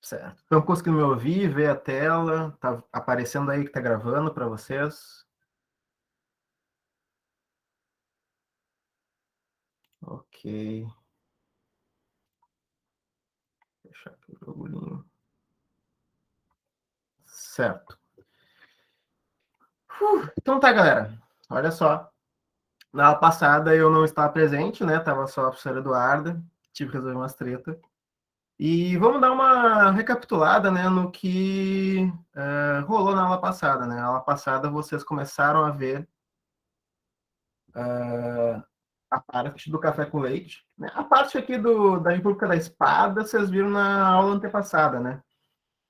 Certo. Estão conseguindo me ouvir, ver a tela? Tá aparecendo aí que tá gravando para vocês? Ok. Fechar aqui o bagulhinho. Certo. Então tá, galera. Olha só. Na aula passada eu não estava presente, né? Tava só a professora Eduarda. Tive que resolver umas treta. E vamos dar uma recapitulada, né, no que rolou na aula passada, né? Na aula passada vocês começaram a ver a parte do café com leite, né? A parte aqui da República da Espada, vocês viram na aula antepassada, né?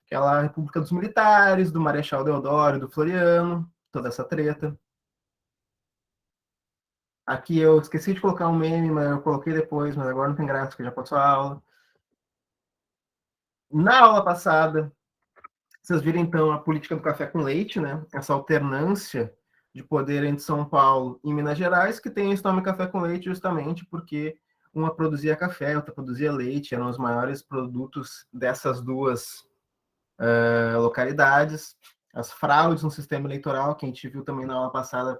Aquela República dos Militares, do Marechal Deodoro, do Floriano, toda essa treta. Aqui eu esqueci de colocar um meme, mas eu coloquei depois, mas agora não tem graça, porque já passou a aula. Na aula passada, vocês viram então a política do café com leite, né? Essa alternância de poder entre São Paulo e Minas Gerais, que tem esse nome café com leite justamente porque uma produzia café, outra produzia leite, eram os maiores produtos dessas duas localidades. As fraudes no sistema eleitoral, que a gente viu também na aula passada,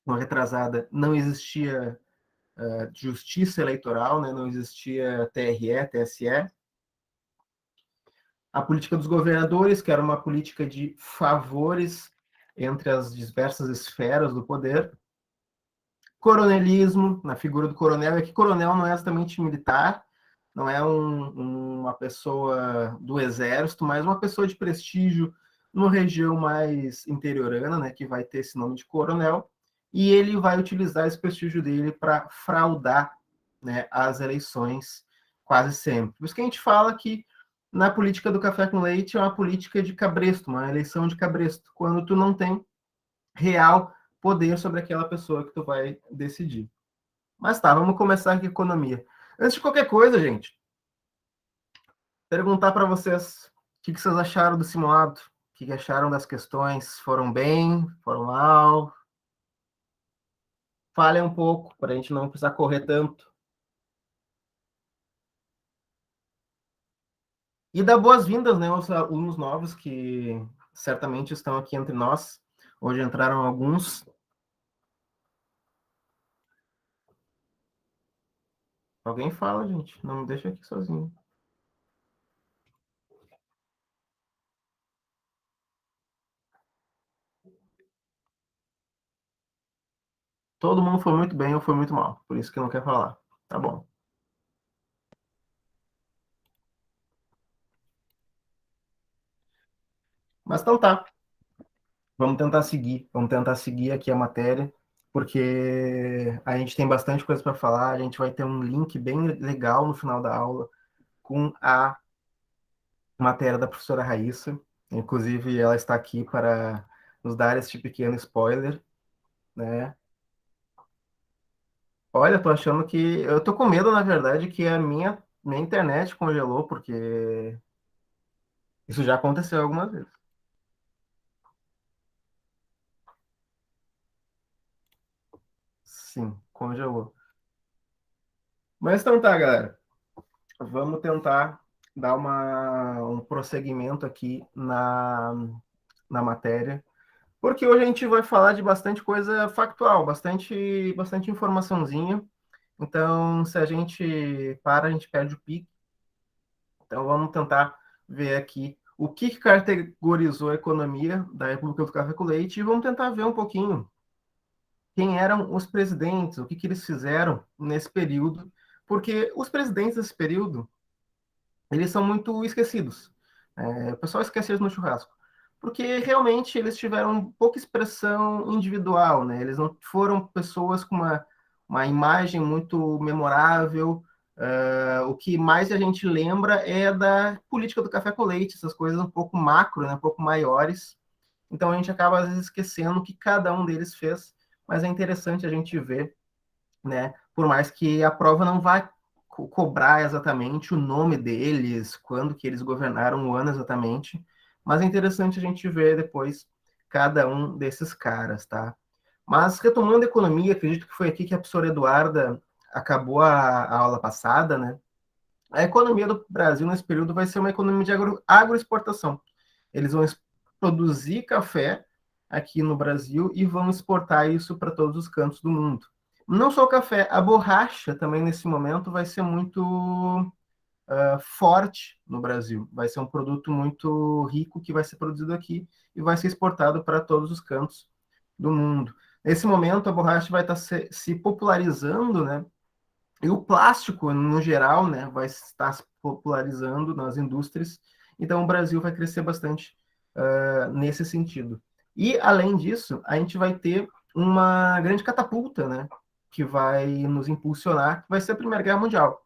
uma retrasada, não existia justiça eleitoral, né? Não existia TRE, TSE. A política dos governadores, que era uma política de favores entre as diversas esferas do poder. Coronelismo, na figura do coronel, é que coronel não é exatamente militar, não é uma pessoa do exército, mas uma pessoa de prestígio numa região mais interiorana, né, que vai ter esse nome de coronel, e ele vai utilizar esse prestígio dele para fraudar, né, as eleições quase sempre. Por isso que a gente fala que na política do café com leite é uma política de cabresto, uma eleição de cabresto, quando tu não tem real poder sobre aquela pessoa que tu vai decidir. Mas tá, vamos começar aqui com economia. Antes de qualquer coisa, gente, perguntar para vocês o que vocês acharam do simulado, o que acharam das questões, foram bem, foram mal? Falem um pouco, para a gente não precisar correr tanto. E dar boas-vindas, né, aos alunos novos que certamente estão aqui entre nós. Hoje entraram alguns. Alguém fala, gente, não me deixa aqui sozinho. Todo mundo foi muito bem ou foi muito mal, por isso que não quer falar. Tá bom. Mas então tá. Vamos tentar seguir aqui a matéria, porque a gente tem bastante coisa para falar. A gente vai ter um link bem legal no final da aula com a matéria da professora Raíssa. Inclusive, ela está aqui para nos dar este pequeno spoiler, né? Olha, tô achando que eu tô com medo, na verdade, que a minha internet congelou, porque isso já aconteceu algumas vezes. Sim, congelou. Mas então tá, galera. Vamos tentar dar um prosseguimento aqui na matéria, porque hoje a gente vai falar de bastante coisa factual, bastante informaçãozinha. Então, se a gente para, a gente perde o pique. Então, vamos tentar ver aqui o que categorizou a economia da República do Café com Leite e vamos tentar ver um pouquinho quem eram os presidentes, o que eles fizeram nesse período, porque os presidentes desse período eles são muito esquecidos. O pessoal esquece eles no churrasco. Porque realmente eles tiveram pouca expressão individual, né? Eles não foram pessoas com uma imagem muito memorável. O que mais a gente lembra é da política do café com leite, essas coisas um pouco macro, né? Um pouco maiores. Então a gente acaba às vezes esquecendo o que cada um deles fez, mas é interessante a gente ver, né? Por mais que a prova não vá cobrar exatamente o nome deles, quando que eles governaram, o ano exatamente, mas é interessante a gente ver depois cada um desses caras, tá? Mas retomando a economia, acredito que foi aqui que a professora Eduarda acabou a aula passada, né? A economia do Brasil nesse período vai ser uma economia de agroexportação. Eles vão produzir café aqui no Brasil e vão exportar isso para todos os cantos do mundo. Não só o café, a borracha também nesse momento vai ser muito forte no Brasil. Vai ser um produto muito rico que vai ser produzido aqui e vai ser exportado para todos os cantos do mundo. Nesse momento, a borracha vai estar se popularizando, né? E o plástico, no geral, né, vai estar se popularizando nas indústrias. Então, o Brasil vai crescer bastante nesse sentido. E, além disso, a gente vai ter uma grande catapulta, né, que vai nos impulsionar, que vai ser a Primeira Guerra Mundial.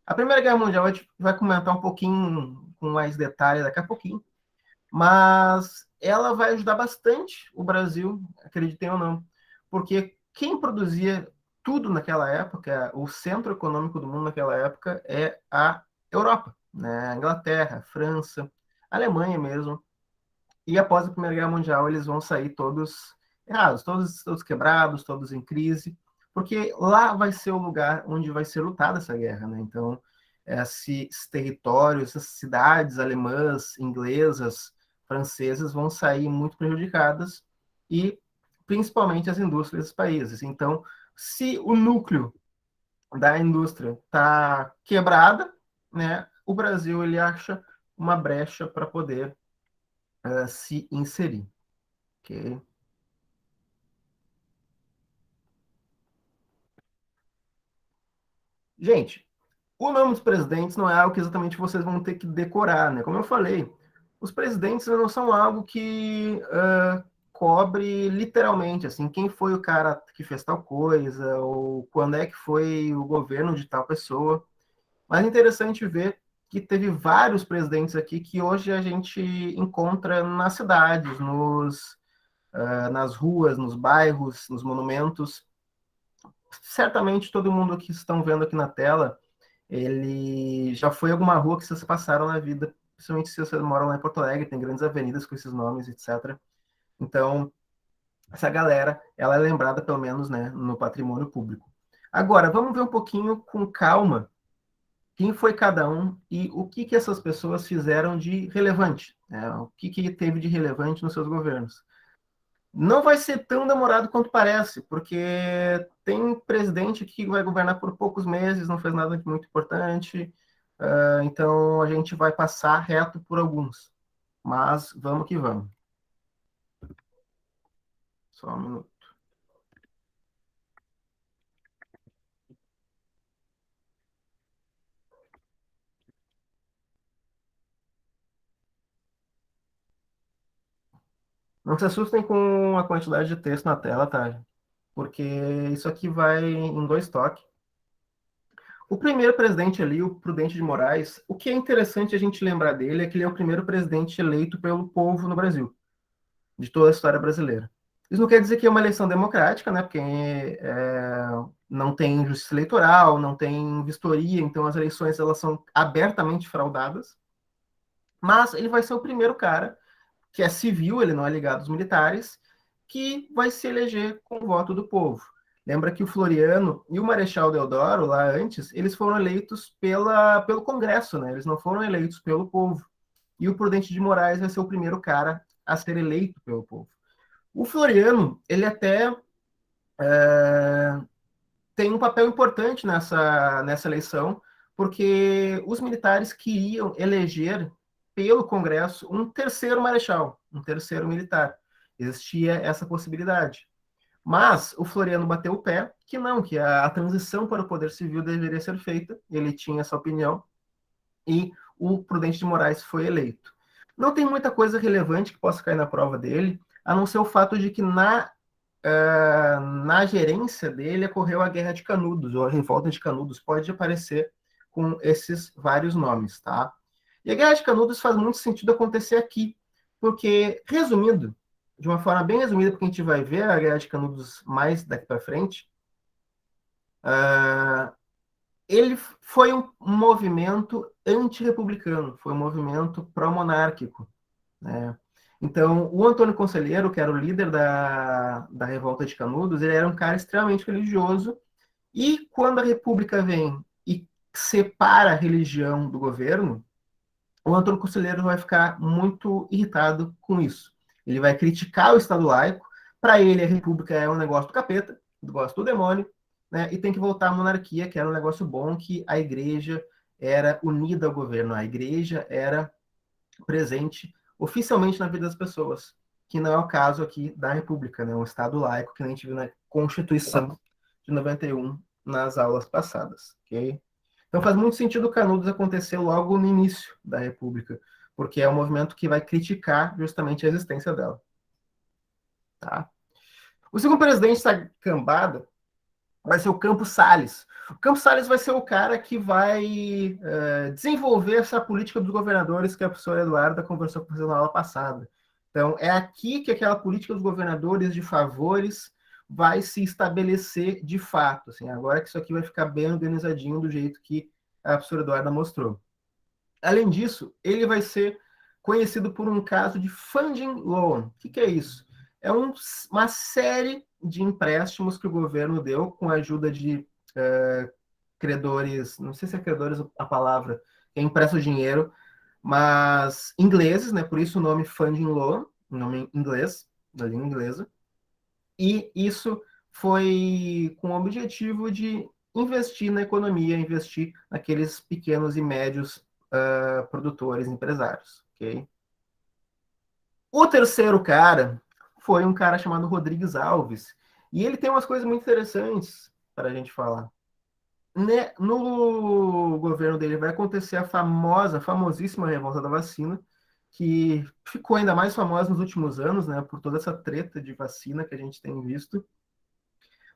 A Primeira Guerra Mundial a gente vai comentar um pouquinho com mais detalhe daqui a pouquinho, mas ela vai ajudar bastante o Brasil, acreditem ou não, porque quem produzia tudo naquela época, o centro econômico do mundo naquela época é a Europa, né? A Inglaterra, a França, a Alemanha mesmo. E após a Primeira Guerra Mundial, eles vão sair todos errados, todos quebrados, todos em crise, porque lá vai ser o lugar onde vai ser lutada essa guerra, né? Então, esses territórios, essas cidades alemãs, inglesas, francesas vão sair muito prejudicadas e principalmente as indústrias dos países. Então, se o núcleo da indústria está quebrada, né, o Brasil ele acha uma brecha para poder se inserir. Ok? Gente, o nome dos presidentes não é algo que exatamente vocês vão ter que decorar, né? Como eu falei, os presidentes não são algo que cobre literalmente, assim, quem foi o cara que fez tal coisa, ou quando é que foi o governo de tal pessoa. Mas é interessante ver que teve vários presidentes aqui que hoje a gente encontra nas cidades, nas ruas, nos bairros, nos monumentos. Certamente todo mundo que estão vendo aqui na tela, ele já foi alguma rua que vocês passaram na vida, principalmente se vocês moram lá em Porto Alegre, tem grandes avenidas com esses nomes, etc. Então, essa galera, ela é lembrada pelo menos, né, no patrimônio público. Agora, vamos ver um pouquinho com calma quem foi cada um e o que essas pessoas fizeram de relevante, né? O que teve de relevante nos seus governos. Não vai ser tão demorado quanto parece, porque tem presidente que vai governar por poucos meses, não fez nada de muito importante, então a gente vai passar reto por alguns. Mas vamos que vamos. Só um minuto. Não se assustem com a quantidade de texto na tela, tá? Porque isso aqui vai em dois toques. O primeiro presidente ali, o Prudente de Moraes, o que é interessante a gente lembrar dele é que ele é o primeiro presidente eleito pelo povo no Brasil, de toda a história brasileira. Isso não quer dizer que é uma eleição democrática, né? Porque não tem justiça eleitoral, não tem vistoria, então as eleições elas são abertamente fraudadas. Mas ele vai ser o primeiro cara que é civil, ele não é ligado aos militares, que vai se eleger com o voto do povo. Lembra que o Floriano e o Marechal Deodoro, lá antes, eles foram eleitos pelo Congresso, né? Eles não foram eleitos pelo povo. E o Prudente de Moraes vai ser o primeiro cara a ser eleito pelo povo. O Floriano, ele até tem um papel importante nessa eleição, porque os militares queriam eleger pelo Congresso um terceiro marechal, um terceiro militar. Existia essa possibilidade. Mas o Floriano bateu o pé que não, que a transição para o poder civil deveria ser feita, ele tinha essa opinião, e o Prudente de Moraes foi eleito. Não tem muita coisa relevante que possa cair na prova dele, a não ser o fato de que na gerência dele ocorreu a Guerra de Canudos, ou a Revolta de Canudos, pode aparecer com esses vários nomes, tá? E a Guerra de Canudos faz muito sentido acontecer aqui, porque, resumindo, de uma forma bem resumida, porque a gente vai ver a Guerra de Canudos mais daqui para frente, ele foi um movimento antirrepublicano, foi um movimento pró-monárquico, né? Então, o Antônio Conselheiro, que era o líder da Revolta de Canudos, ele era um cara extremamente religioso, e quando a República vem e separa a religião do governo, o Antônio Conselheiro vai ficar muito irritado com isso. Ele vai criticar o Estado laico. Para ele, a república é um negócio do capeta, um negócio do demônio, né? E tem que voltar à monarquia, que era um negócio bom, que a igreja era unida ao governo, a igreja era presente oficialmente na vida das pessoas, que não é o caso aqui da república, né? Um Estado laico, que a gente viu na Constituição de 91, nas aulas passadas, ok? Então faz muito sentido o Canudos acontecer logo no início da República, porque é um movimento que vai criticar justamente a existência dela. Tá? O segundo presidente dessa cambada vai ser o Campos Salles. O Campos Salles vai ser o cara que vai desenvolver essa política dos governadores que a professora Eduarda conversou com você na aula passada. Então, é aqui que aquela política dos governadores de favores vai se estabelecer de fato. Assim, agora que isso aqui vai ficar bem organizadinho do jeito que a professora Eduarda mostrou. Além disso, ele vai ser conhecido por um caso de funding loan. O que é isso? É uma série de empréstimos que o governo deu com a ajuda de credores, não sei se é credores a palavra, que empresta o dinheiro, mas ingleses, né? Por isso o nome funding loan, o nome em inglês, da língua inglesa. E isso foi com o objetivo de investir na economia, investir naqueles pequenos e médios produtores, empresários, ok? O terceiro cara foi um cara chamado Rodrigues Alves, e ele tem umas coisas muito interessantes para a gente falar. No governo dele vai acontecer a famosíssima revolta da vacina, que ficou ainda mais famosa nos últimos anos, né, por toda essa treta de vacina que a gente tem visto.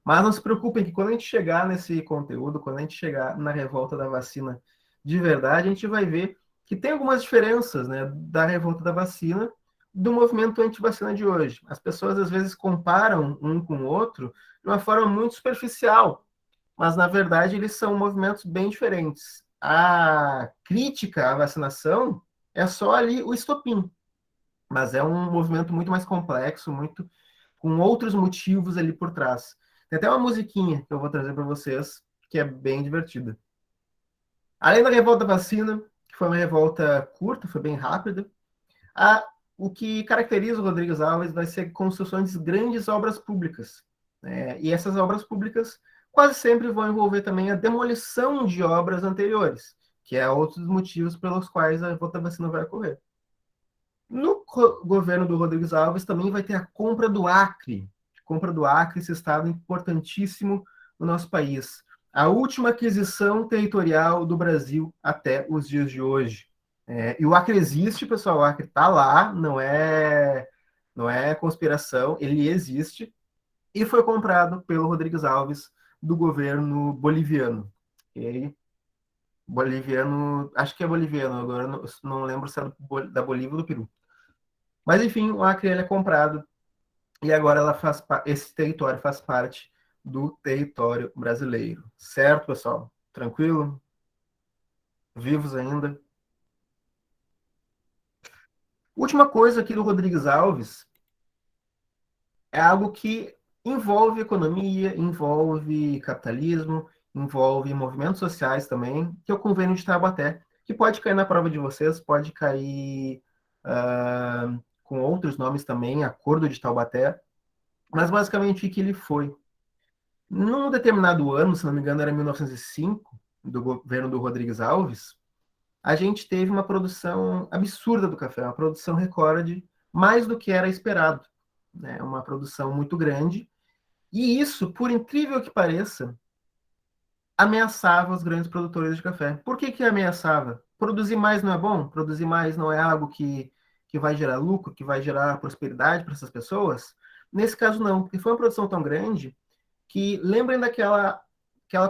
Mas não se preocupem que quando a gente chegar nesse conteúdo, quando a gente chegar na revolta da vacina de verdade, a gente vai ver que tem algumas diferenças, né, da revolta da vacina do movimento anti-vacina de hoje. As pessoas às vezes comparam um com o outro de uma forma muito superficial, mas na verdade eles são movimentos bem diferentes. A crítica à vacinação é só ali o estopim, mas é um movimento muito mais complexo, muito com outros motivos ali por trás. Tem até uma musiquinha que eu vou trazer para vocês, que é bem divertida. Além da revolta da vacina, que foi uma revolta curta, foi bem rápida, o que caracteriza o Rodrigues Alves vai ser construções de grandes obras públicas. Né? E essas obras públicas quase sempre vão envolver também a demolição de obras anteriores, que é outro dos motivos pelos quais a revolta da vacina vai ocorrer. No governo do Rodrigues Alves também vai ter a compra do Acre. Compra do Acre, esse estado importantíssimo no nosso país. A última aquisição territorial do Brasil até os dias de hoje. E o Acre existe, pessoal, o Acre está lá, não é conspiração, ele existe, e foi comprado pelo Rodrigues Alves do governo boliviano. Okay? Boliviano, acho que é boliviano, agora não lembro se é da Bolívia ou do Peru. Mas, enfim, o Acre ele é comprado e agora esse território faz parte do território brasileiro. Certo, pessoal? Tranquilo? Vivos ainda? Última coisa aqui do Rodrigues Alves é algo que envolve economia, envolve capitalismo, envolve movimentos sociais também, que é o Convênio de Taubaté, que pode cair na prova de vocês, pode cair com outros nomes também, Acordo de Taubaté, mas basicamente o que ele foi. Num determinado ano, se não me engano era 1905, do governo do Rodrigues Alves, a gente teve uma produção absurda do café, uma produção recorde, mais do que era esperado. Né? Uma produção muito grande. E isso, por incrível que pareça, ameaçava os grandes produtores de café. Por que ameaçava? Produzir mais não é bom? Produzir mais não é algo que vai gerar lucro, que vai gerar prosperidade para essas pessoas? Nesse caso, não, porque foi uma produção tão grande que lembrem aquela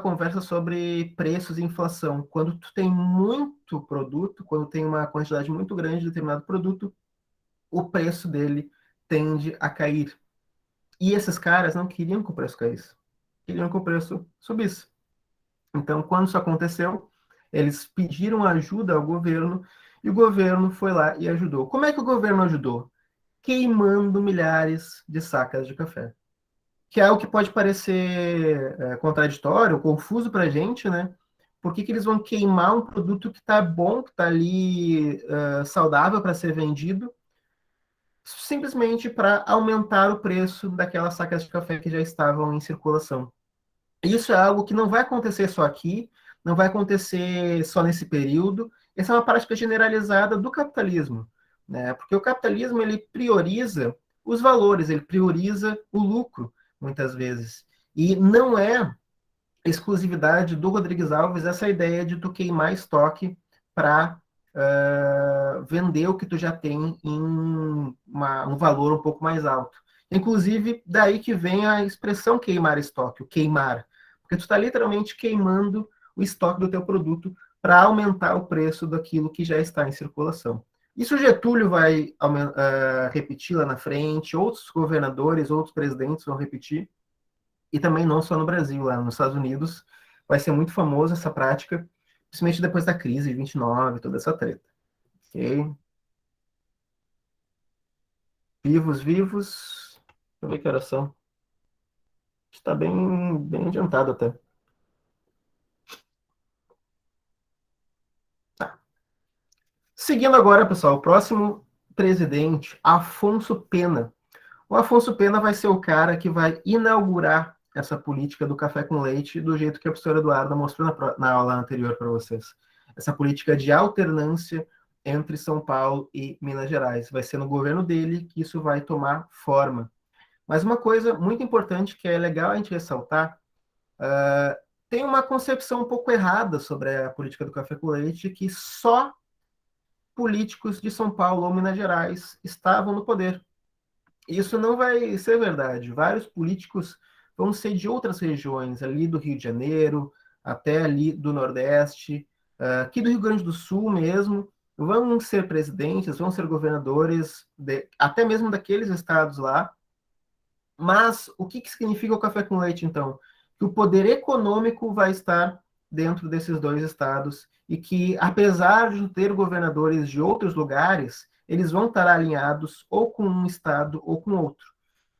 conversa sobre preços e inflação. Quando tu tem muito produto, quando tem uma quantidade muito grande de determinado produto, o preço dele tende a cair. E esses caras não queriam que o preço caísse, queriam que o preço subisse. Então, quando isso aconteceu, eles pediram ajuda ao governo e o governo foi lá e ajudou. Como é que o governo ajudou? Queimando milhares de sacas de café. Que é algo que pode parecer contraditório, confuso para a gente, né? Por que eles vão queimar um produto que está bom, que está ali saudável para ser vendido, simplesmente para aumentar o preço daquelas sacas de café que já estavam em circulação? Isso é algo que não vai acontecer só aqui, não vai acontecer só nesse período. Essa é uma prática generalizada do capitalismo, né? Porque o capitalismo ele prioriza os valores, ele prioriza o lucro, muitas vezes. E não é exclusividade do Rodrigues Alves essa ideia de tu queimar estoque para vender o que tu já tem em um valor um pouco mais alto. Inclusive, daí que vem a expressão queimar estoque, o queimar. Porque tu está literalmente queimando o estoque do teu produto para aumentar o preço daquilo que já está em circulação. Isso o Getúlio vai repetir lá na frente, outros governadores, outros presidentes vão repetir, e também não só no Brasil, lá nos Estados Unidos vai ser muito famosa essa prática, principalmente depois da crise de 29, toda essa treta. Ok? Vivos, vivos. Deixa eu ver que horas são. Está bem adiantado até. Tá. Seguindo agora, pessoal, o próximo presidente, Afonso Pena. O Afonso Pena vai ser o cara que vai inaugurar essa política do café com leite do jeito que a professora Eduarda mostrou na aula anterior para vocês. Essa política de alternância entre São Paulo e Minas Gerais. Vai ser no governo dele que isso vai tomar forma. Mas uma coisa muito importante que é legal a gente ressaltar, tem uma concepção um pouco errada sobre a política do café com leite, que só políticos de São Paulo ou Minas Gerais estavam no poder. Isso não vai ser verdade. Vários políticos vão ser de outras regiões, ali do Rio de Janeiro, até ali do Nordeste, aqui do Rio Grande do Sul mesmo, vão ser presidentes, vão ser governadores, até mesmo daqueles estados lá. Mas o que significa o café com leite, então? Que o poder econômico vai estar dentro desses dois estados e que, apesar de ter governadores de outros lugares, eles vão estar alinhados ou com um estado ou com outro.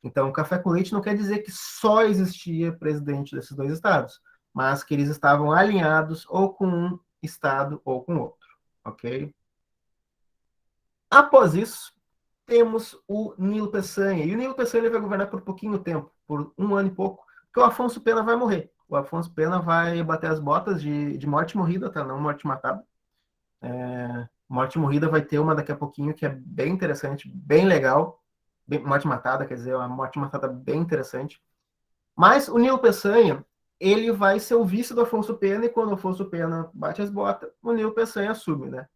Então, o café com leite não quer dizer que só existia presidente desses dois estados, mas que eles estavam alinhados ou com um estado ou com outro, ok? Após isso, temos o Nilo Peçanha. E o Nilo Peçanha ele vai governar por pouquinho tempo, por um ano e pouco, porque o Afonso Pena vai morrer. O Afonso Pena vai bater as botas de morte morrida, tá? Não morte matada. Morte morrida vai ter uma daqui a pouquinho que é bem interessante, bem legal. Morte matada, quer dizer, uma morte matada bem interessante. Mas o Nilo Peçanha, ele vai ser o vice do Afonso Pena, e quando o Afonso Pena bate as botas, o Nilo Peçanha assume, né?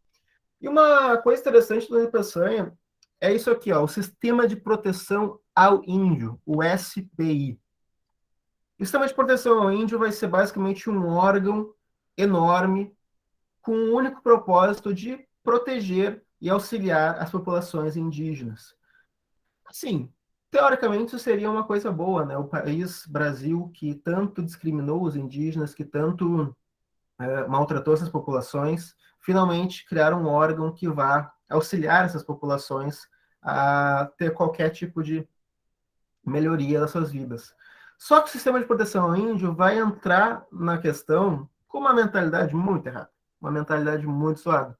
E uma coisa interessante do Nilo Peçanha é isso aqui, ó, o Sistema de Proteção ao Índio, o SPI. O Sistema de Proteção ao Índio vai ser basicamente um órgão enorme com o único propósito de proteger e auxiliar as populações indígenas. Assim, teoricamente isso seria uma coisa boa, né? O país Brasil, que tanto discriminou os indígenas, que tanto maltratou essas populações, finalmente criaram um órgão que vá auxiliar essas populações a ter qualquer tipo de melhoria das suas vidas. Só que o sistema de proteção ao índio vai entrar na questão com uma mentalidade muito errada, uma mentalidade muito suada,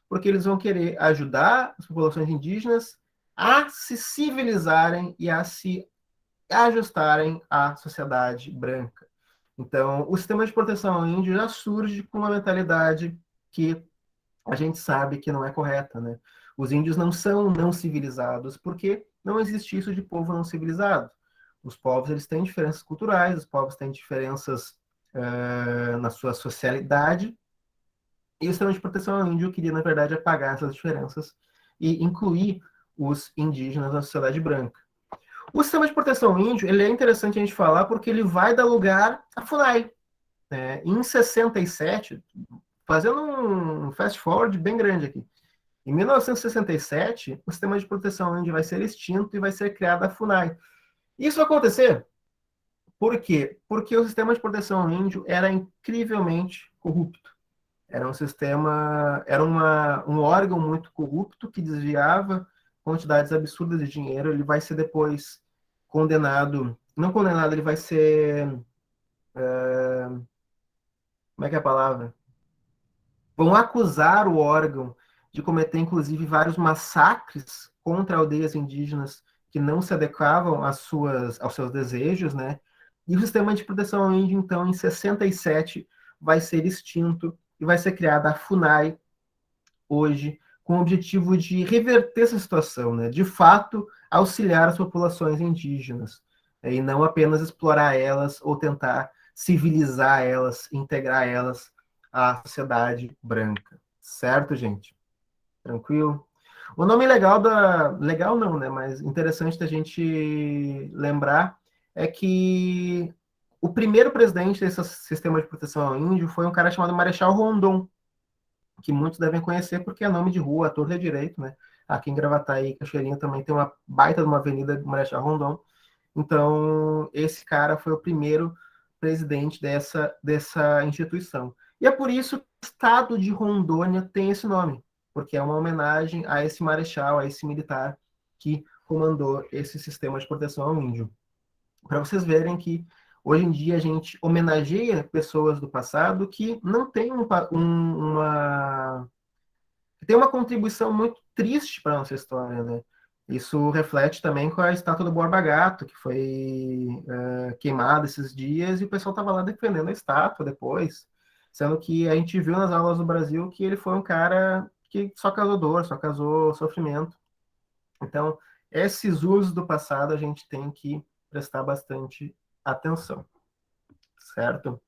porque eles vão querer ajudar as populações indígenas a se civilizarem e a se ajustarem à sociedade branca. Então, o sistema de proteção ao índio já surge com uma mentalidade que a gente sabe que não é correta, né? Os índios não são não civilizados, porque não existe isso de povo não civilizado. Os povos eles têm diferenças culturais, os povos têm diferenças na sua socialidade, e o sistema de proteção ao índio queria, na verdade, apagar essas diferenças e incluir os indígenas na sociedade branca. O sistema de proteção ao índio ele é interessante a gente falar porque ele vai dar lugar à FUNAI. Né? Em 67, fazendo um fast forward bem grande aqui, em 1967, o sistema de proteção ao índio vai ser extinto e vai ser criada a FUNAI. Isso vai acontecer por quê? Porque o sistema de proteção ao índio era incrivelmente corrupto. Era um sistema, era um órgão muito corrupto que desviava quantidades absurdas de dinheiro. Ele vai ser depois condenado, não condenado, ele vai ser, como é que é a palavra? vão acusar o órgão de cometer, inclusive, vários massacres contra aldeias indígenas que não se adequavam aos seus desejos, né? E o sistema de proteção ao índio, então, em 67, vai ser extinto e vai ser criada a FUNAI, hoje, com o objetivo de reverter essa situação, né? De fato, auxiliar as populações indígenas, né? E não apenas explorar elas ou tentar civilizar elas, integrar elas à sociedade branca. Certo, gente? Tranquilo? O nome legal da. Legal não, né? Mas interessante da gente lembrar é que o primeiro presidente desse sistema de proteção ao índio foi um cara chamado Marechal Rondon, que muitos devem conhecer porque é nome de rua, ator de direito, né? Aqui em Gravataí, Cachoeirinha, também tem uma baita de uma avenida de Marechal Rondon. Então, esse cara foi o primeiro presidente dessa instituição. E é por isso que o estado de Rondônia tem esse nome, porque é uma homenagem a esse marechal, a esse militar que comandou esse sistema de proteção ao índio. Para vocês verem que hoje em dia a gente homenageia pessoas do passado que não têm uma tem uma contribuição muito triste para a nossa história, né? Isso reflete também com a estátua do Borba Gato, que foi queimada esses dias, e o pessoal estava lá defendendo a estátua depois, sendo que a gente viu nas aulas do Brasil que ele foi um cara que só causou dor, só causou sofrimento. Então, esses usos do passado a gente tem que prestar bastante atenção, certo?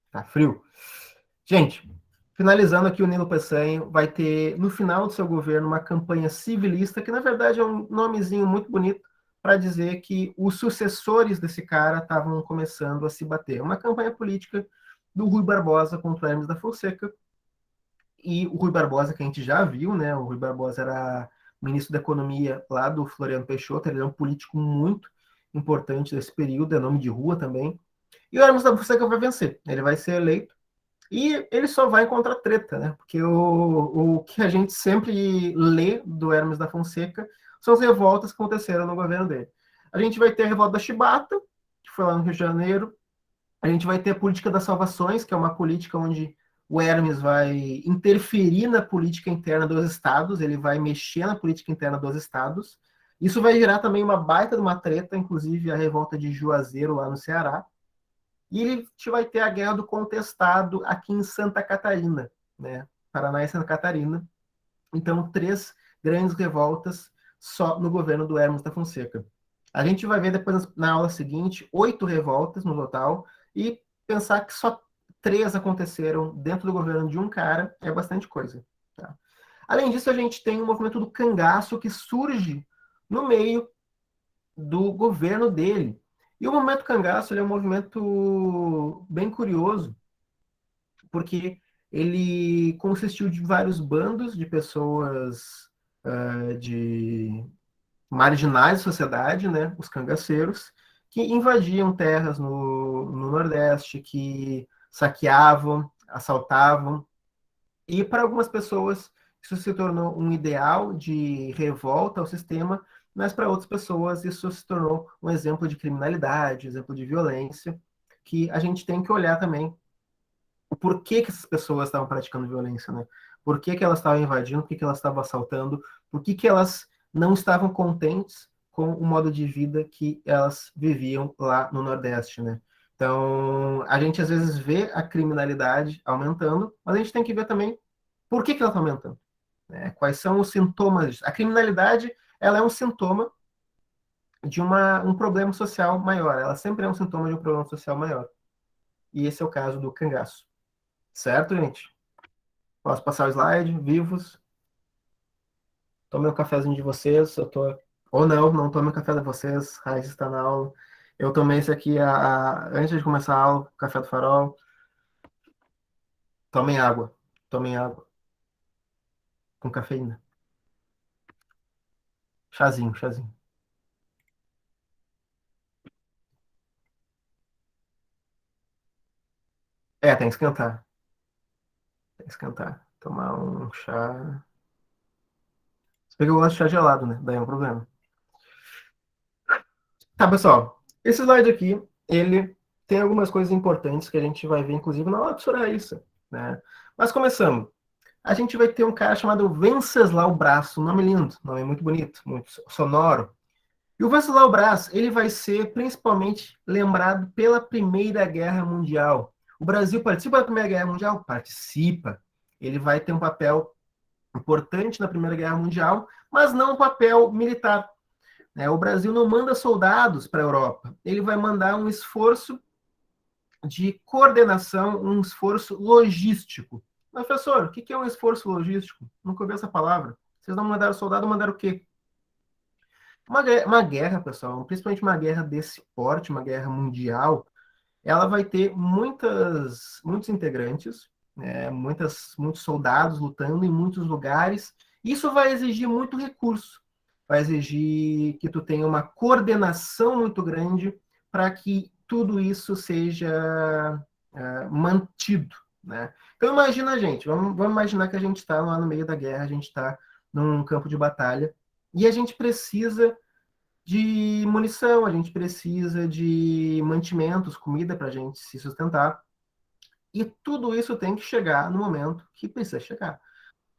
Tá frio. Gente, finalizando aqui, o Nilo Peçanha vai ter, no final do seu governo, uma campanha civilista, que na verdade é um nomezinho muito bonito para dizer que os sucessores desse cara estavam começando a se bater. Uma campanha política do Rui Barbosa contra o Hermes da Fonseca. E o Rui Barbosa, que a gente já viu, né? O Rui Barbosa era ministro da Economia lá do Floriano Peixoto, ele é um político muito importante desse período, é nome de rua também. E o Hermes da Fonseca vai vencer, ele vai ser eleito e ele só vai encontrar treta, né? Porque o que a gente sempre lê do Hermes da Fonseca são as revoltas que aconteceram no governo dele. A gente vai ter a revolta da Chibata, que foi lá no Rio de Janeiro. A gente vai ter a política das salvações, que é uma política onde o Hermes vai interferir na política interna dos estados, ele vai mexer na política interna dos estados. Isso vai gerar também uma baita de uma treta, inclusive a revolta de Juazeiro lá no Ceará. E a gente vai ter a guerra do contestado aqui em Santa Catarina, né? Paraná e Santa Catarina. Então, três grandes revoltas só no governo do Hermes da Fonseca. A gente vai ver depois na aula seguinte 8 revoltas no total e pensar que só três aconteceram dentro do governo de um cara é bastante coisa. Tá? Além disso, a gente tem o movimento do cangaço que surge no meio do governo dele. E o movimento cangaço ele é um movimento bem curioso, porque ele consistiu de vários bandos de pessoas de marginais da sociedade, né, os cangaceiros, que invadiam terras no Nordeste, que saqueavam, assaltavam, e para algumas pessoas isso se tornou um ideal de revolta ao sistema, mas para outras pessoas isso se tornou um exemplo de criminalidade, um exemplo de violência, que a gente tem que olhar também o porquê que essas pessoas estavam praticando violência, né? Por que, que elas estavam invadindo, por que, que elas estavam assaltando, por que, que elas não estavam contentes com o modo de vida que elas viviam lá no Nordeste, né? Então, a gente às vezes vê a criminalidade aumentando, mas a gente tem que ver também por que, que ela está aumentando, né? Quais são os sintomas? A criminalidade, ela é um sintoma de um problema social maior. Ela sempre é um sintoma de um problema social maior. E esse é o caso do cangaço. Certo, gente? Posso passar o slide? Vivos. Tomei o cafezinho de vocês. Eu tô... Ou não, não tomei o café de vocês. Raiz está na aula. Eu tomei esse aqui antes de começar a aula, café do farol. Tomem água. Tomem água. Com cafeína. Chazinho, chazinho. É, tem que esquentar. Tem que esquentar. Tomar um chá. Se bem que eu gosto de chá gelado, né? Daí é um problema. Tá, pessoal. Esse slide aqui, ele tem algumas coisas importantes que a gente vai ver, inclusive, na aula da professora Raíssa, né? Mas começamos. A gente vai ter um cara chamado Venceslau Braz, um nome lindo, um nome muito bonito, muito sonoro. E o Venceslau Braz, ele vai ser principalmente lembrado pela Primeira Guerra Mundial. O Brasil participa da Primeira Guerra Mundial? Participa. Ele vai ter um papel importante na Primeira Guerra Mundial, mas não um papel militar. O Brasil não manda soldados para a Europa. Ele vai mandar um esforço de coordenação, um esforço logístico. Mas, professor, o que é um esforço logístico? Nunca ouvi essa palavra. Vocês não mandaram soldado, mandaram o quê? Uma guerra, pessoal, principalmente uma guerra desse porte, uma guerra mundial, ela vai ter muitos integrantes, muitos soldados lutando em muitos lugares. Isso vai exigir muito recurso, vai exigir que tu tenha uma coordenação muito grande para que tudo isso seja mantido, né? Então imagina a gente, vamos imaginar que a gente está lá no meio da guerra, a gente está num campo de batalha e a gente precisa de munição, a gente precisa de mantimentos, comida para a gente se sustentar. E tudo isso tem que chegar no momento que precisa chegar.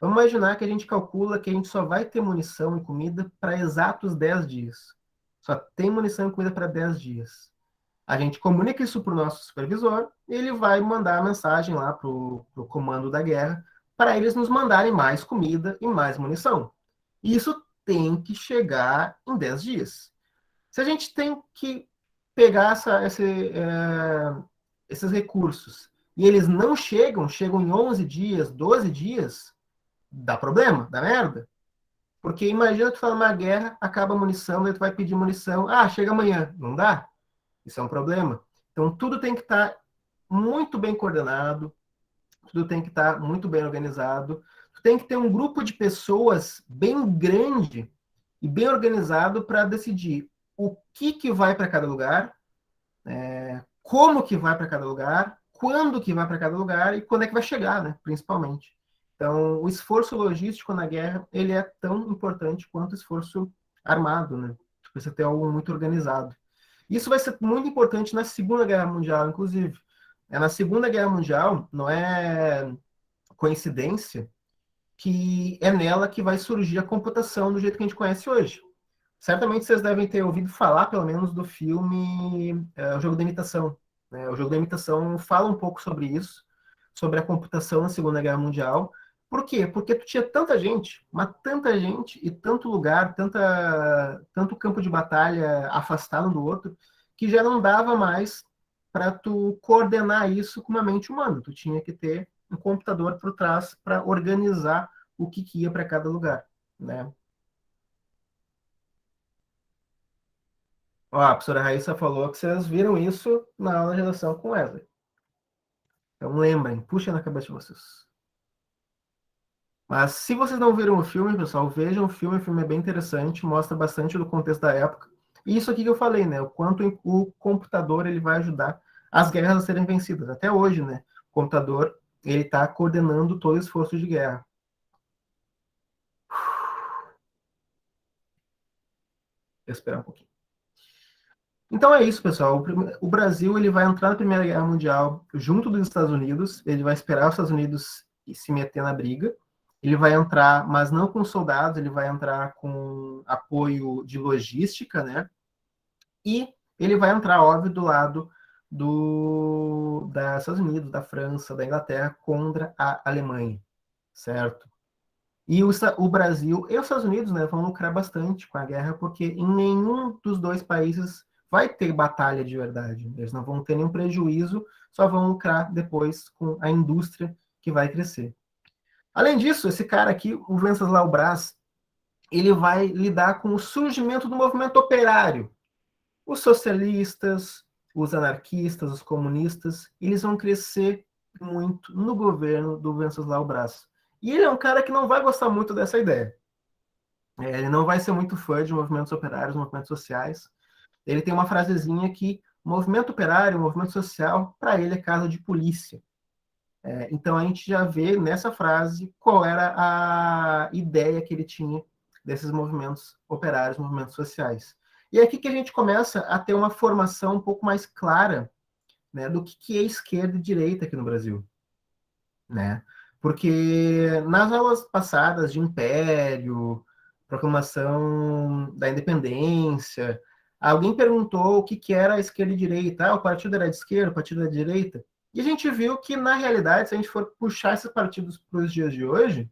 Vamos imaginar que a gente calcula que a gente só vai ter munição e comida para exatos 10 dias. Só tem munição e comida para 10 dias. A gente comunica isso para o nosso supervisor e ele vai mandar a mensagem lá para o comando da guerra para eles nos mandarem mais comida e mais munição. Isso tem que chegar em 10 dias. Se a gente tem que pegar esses recursos e eles não chegam em 11 dias, 12 dias, dá problema, dá merda. Porque imagina tu falar numa guerra, acaba a munição, daí tu vai pedir munição, chega amanhã, não dá? Isso é um problema. Então tudo tem que estar muito bem coordenado, tudo tem que estar muito bem organizado, tu tem que ter um grupo de pessoas bem grande e bem organizado para decidir o que vai para cada lugar, como que vai para cada lugar, quando que vai para cada lugar e quando é que vai chegar, né, principalmente. Então, o esforço logístico na guerra, ele é tão importante quanto o esforço armado, né? Tu precisa ter algo muito organizado. Isso vai ser muito importante na Segunda Guerra Mundial, inclusive. Na Segunda Guerra Mundial, não é coincidência que é nela que vai surgir a computação do jeito que a gente conhece hoje. Certamente vocês devem ter ouvido falar, pelo menos, do filme O Jogo da Imitação. Né? O Jogo da Imitação fala um pouco sobre isso, sobre a computação na Segunda Guerra Mundial. Por quê? Porque tu tinha tanta gente, mas tanta gente e tanto lugar, tanto campo de batalha afastado um do outro, que já não dava mais para tu coordenar isso com uma mente humana. Tu tinha que ter um computador por trás para organizar o que ia para cada lugar. Né? Ó, a professora Raíssa falou que vocês viram isso na aula de redação com Wesley. Então lembrem, puxa na cabeça de vocês. Mas se vocês não viram o filme, pessoal, vejam o filme é bem interessante, mostra bastante do contexto da época. E isso aqui que eu falei, né? O quanto o computador ele vai ajudar as guerras a serem vencidas. Até hoje, né? O computador ele está coordenando todo o esforço de guerra. Vou esperar um pouquinho. Então é isso, pessoal. O Brasil ele vai entrar na Primeira Guerra Mundial junto dos Estados Unidos. Ele vai esperar os Estados Unidos se meter na briga. Ele vai entrar, mas não com soldados, ele vai entrar com apoio de logística, né? E ele vai entrar, óbvio, do lado dos Estados Unidos, da França, da Inglaterra contra a Alemanha, certo? E o Brasil e os Estados Unidos, né, vão lucrar bastante com a guerra, porque em nenhum dos dois países vai ter batalha de verdade. Eles não vão ter nenhum prejuízo, só vão lucrar depois com a indústria que vai crescer. Além disso, esse cara aqui, o Venceslau Braz, ele vai lidar com o surgimento do movimento operário. Os socialistas, os anarquistas, os comunistas, eles vão crescer muito no governo do Venceslau Braz. E ele é um cara que não vai gostar muito dessa ideia. Ele não vai ser muito fã de movimentos operários, movimentos sociais. Ele tem uma frasezinha que movimento operário, movimento social, para ele é caso de polícia. Então a gente já vê nessa frase qual era a ideia que ele tinha desses movimentos operários, movimentos sociais. E é aqui que a gente começa a ter uma formação um pouco mais clara né, do que é esquerda e direita aqui no Brasil, né? Porque nas aulas passadas de Império, proclamação da Independência, alguém perguntou o que era a esquerda e direita. Ah, o partido era de esquerda, o partido era de direita. E a gente viu que, na realidade, se a gente for puxar esses partidos para os dias de hoje,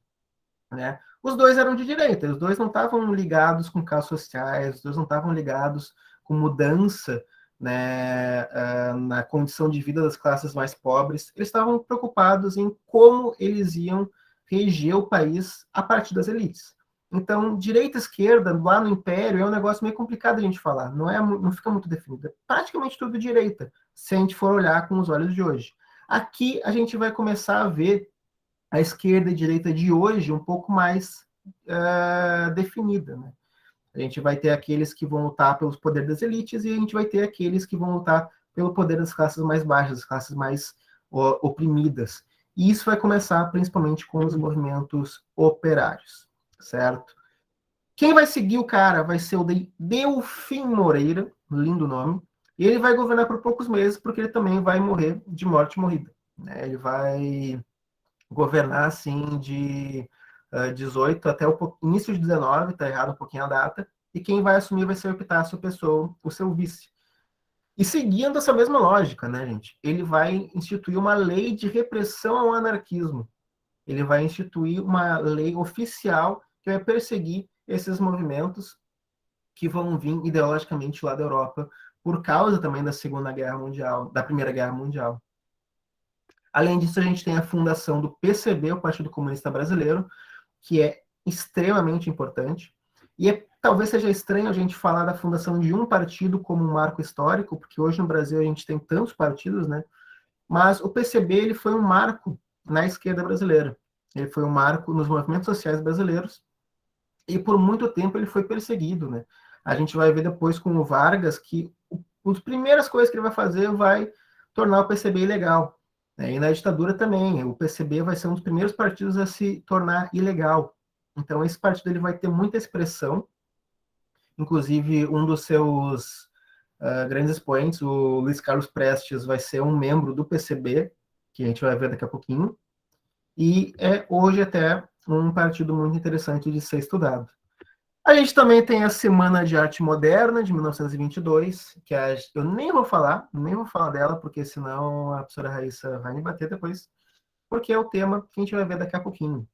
né, os dois eram de direita, os dois não estavam ligados com causas sociais, os dois não estavam ligados com mudança, né, na condição de vida das classes mais pobres, eles estavam preocupados em como eles iam reger o país a partir das elites. Então, direita e esquerda, lá no Império, é um negócio meio complicado a gente falar, não fica muito definido. É praticamente tudo direita, se a gente for olhar com os olhos de hoje. Aqui a gente vai começar a ver a esquerda e direita de hoje um pouco mais definida, né? A gente vai ter aqueles que vão lutar pelos poderes das elites e a gente vai ter aqueles que vão lutar pelo poder das classes mais baixas, das classes mais oprimidas. E isso vai começar principalmente com os movimentos operários, certo? Quem vai seguir o cara vai ser o Delfim Moreira, lindo nome, e ele vai governar por poucos meses, porque ele também vai morrer de morte morrida, né? Ele vai governar assim de 18 até o início de 19, tá errado um pouquinho a data, e quem vai assumir vai ser o Epitácio Pessoa, o seu vice. E seguindo essa mesma lógica, né, gente? Ele vai instituir uma lei de repressão ao anarquismo. Ele vai instituir uma lei oficial que vai perseguir esses movimentos que vão vir ideologicamente lá da Europa, por causa também da Segunda Guerra Mundial, da Primeira Guerra Mundial. Além disso, a gente tem a fundação do PCB, o Partido Comunista Brasileiro, que é extremamente importante. E talvez seja estranho a gente falar da fundação de um partido como um marco histórico, porque hoje no Brasil a gente tem tantos partidos, né? Mas o PCB ele foi um marco na esquerda brasileira. Ele foi um marco nos movimentos sociais brasileiros e por muito tempo ele foi perseguido, né? A gente vai ver depois com o Vargas que as primeiras coisas que ele vai fazer vai tornar o PCB ilegal. Né? E na ditadura também, o PCB vai ser um dos primeiros partidos a se tornar ilegal. Então esse partido ele vai ter muita expressão, inclusive um dos seus grandes expoentes, o Luiz Carlos Prestes, vai ser um membro do PCB, que a gente vai ver daqui a pouquinho, e é hoje até um partido muito interessante de ser estudado. A gente também tem a Semana de Arte Moderna, de 1922, que eu nem vou falar dela, porque senão a professora Raíssa vai me bater depois, porque é o tema que a gente vai ver daqui a pouquinho,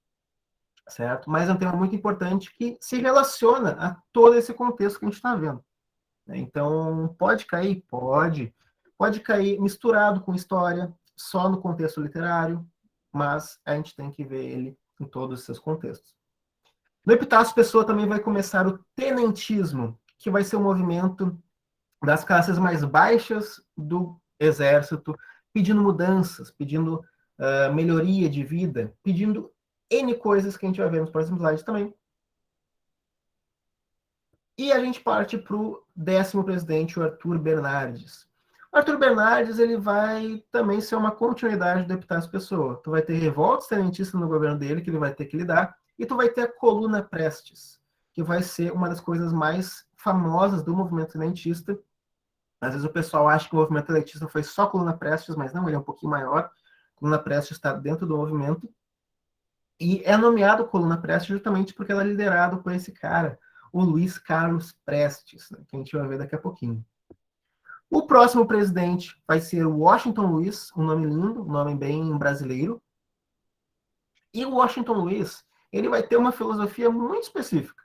certo? Mas é um tema muito importante que se relaciona a todo esse contexto que a gente está vendo. Né? Então, pode cair? Pode cair misturado com história, só no contexto literário, mas a gente tem que ver ele em todos os seus contextos. No Epitácio Pessoa também vai começar o tenentismo, que vai ser um movimento das classes mais baixas do exército, pedindo mudanças, pedindo melhoria de vida, pedindo N coisas que a gente vai ver nos próximos slides também. E a gente parte para o 10º presidente, o Arthur Bernardes. O Arthur Bernardes ele vai também ser uma continuidade do Epitácio Pessoa. Tu vai ter revoltas tenentistas no governo dele, que ele vai ter que lidar, e tu vai ter a Coluna Prestes, que vai ser uma das coisas mais famosas do movimento tenentista. Às vezes o pessoal acha que o movimento tenentista foi só Coluna Prestes, mas não, ele é um pouquinho maior. A Coluna Prestes está dentro do movimento. E é nomeado Coluna Prestes justamente porque ela é liderada por esse cara, o Luiz Carlos Prestes, né, que a gente vai ver daqui a pouquinho. O próximo presidente vai ser o Washington Luiz, um nome lindo, um nome bem brasileiro. E o Washington Luiz, ele vai ter uma filosofia muito específica.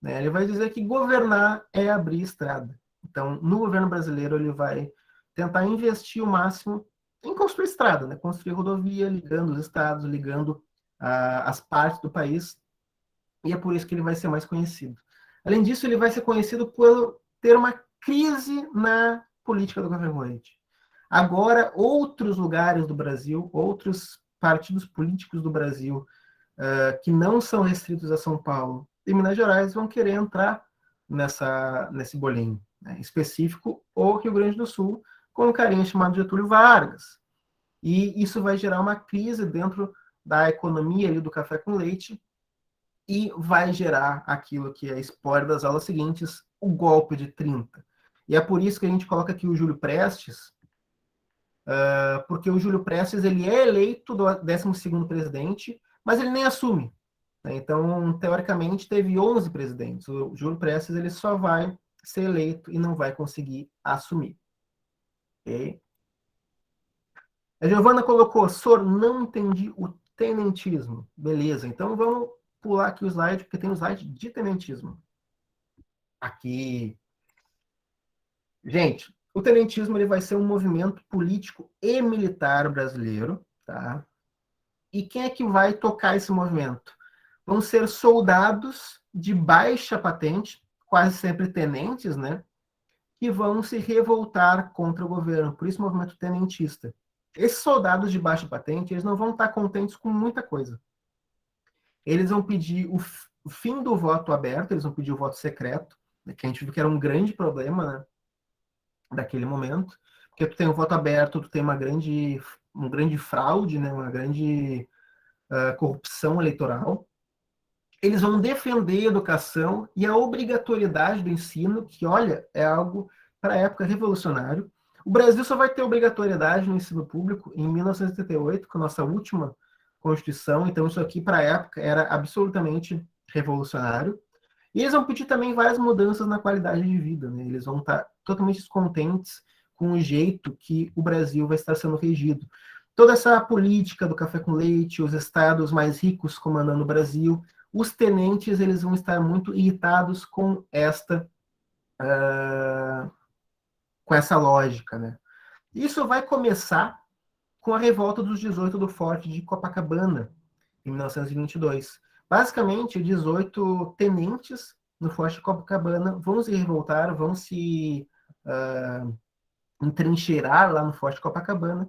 Né? Ele vai dizer que governar é abrir estrada. Então, no governo brasileiro, ele vai tentar investir o máximo em construir estrada, né? Construir rodovia, ligando os estados, ligando as partes do país, e é por isso que ele vai ser mais conhecido. Além disso, ele vai ser conhecido por ter uma crise na política do governo Leite. Agora, outros lugares do Brasil, outros partidos políticos do Brasil, que não são restritos a São Paulo e Minas Gerais, vão querer entrar nesse bolinho, né? Específico, o Rio Grande do Sul, com um carinha chamado Getúlio Vargas. E isso vai gerar uma crise dentro da economia ali do café com leite, e vai gerar aquilo que é spoiler das aulas seguintes, o golpe de 30. E é por isso que a gente coloca aqui o Júlio Prestes, porque o Júlio Prestes ele é eleito do 12º presidente, mas ele nem assume. Né? Então, teoricamente, teve 11 presidentes. O Júlio Prestes ele só vai ser eleito e não vai conseguir assumir. Okay? A Giovana colocou, Sor, não entendi o tenentismo. Beleza, então vamos pular aqui o slide, porque tem um slide de tenentismo. Aqui. Gente, o tenentismo ele vai ser um movimento político e militar brasileiro, tá? E quem é que vai tocar esse movimento? Vão ser soldados de baixa patente, quase sempre tenentes, né? Que vão se revoltar contra o governo, por isso o movimento tenentista. Esses soldados de baixa patente, eles não vão estar contentes com muita coisa. Eles vão pedir o fim do voto aberto, eles vão pedir o voto secreto, né, que a gente viu que era um grande problema, né, daquele momento, porque tu tem o voto aberto, tu tem um grande fraude, né, uma grande corrupção eleitoral. Eles vão defender a educação e a obrigatoriedade do ensino, que, olha, é algo, para a época, revolucionário. O Brasil só vai ter obrigatoriedade no ensino público em 1988, com a nossa última Constituição, então isso aqui, para a época, era absolutamente revolucionário. E eles vão pedir também várias mudanças na qualidade de vida, né? Eles vão estar totalmente descontentes com o jeito que o Brasil vai estar sendo regido. Toda essa política do café com leite, os estados mais ricos comandando o Brasil, os tenentes eles vão estar muito irritados com com essa lógica, né? Isso vai começar com a revolta dos 18 do Forte de Copacabana, em 1922. Basicamente, 18 tenentes no Forte de Copacabana vão se revoltar, vão se entrincheirar lá no Forte de Copacabana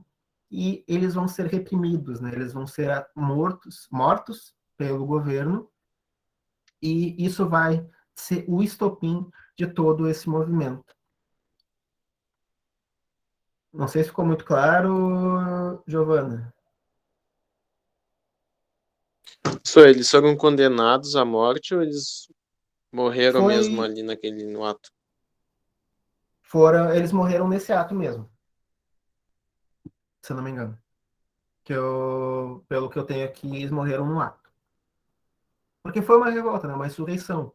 e eles vão ser reprimidos, né? Eles vão ser mortos pelo governo e isso vai ser o estopim de todo esse movimento. Não sei se ficou muito claro, Giovana. Eles foram condenados à morte ou eles morreram mesmo ali no ato? Eles morreram nesse ato mesmo, se eu não me engano. Pelo que eu tenho aqui, eles morreram no ato. Porque foi uma revolta, né? Uma insurreição.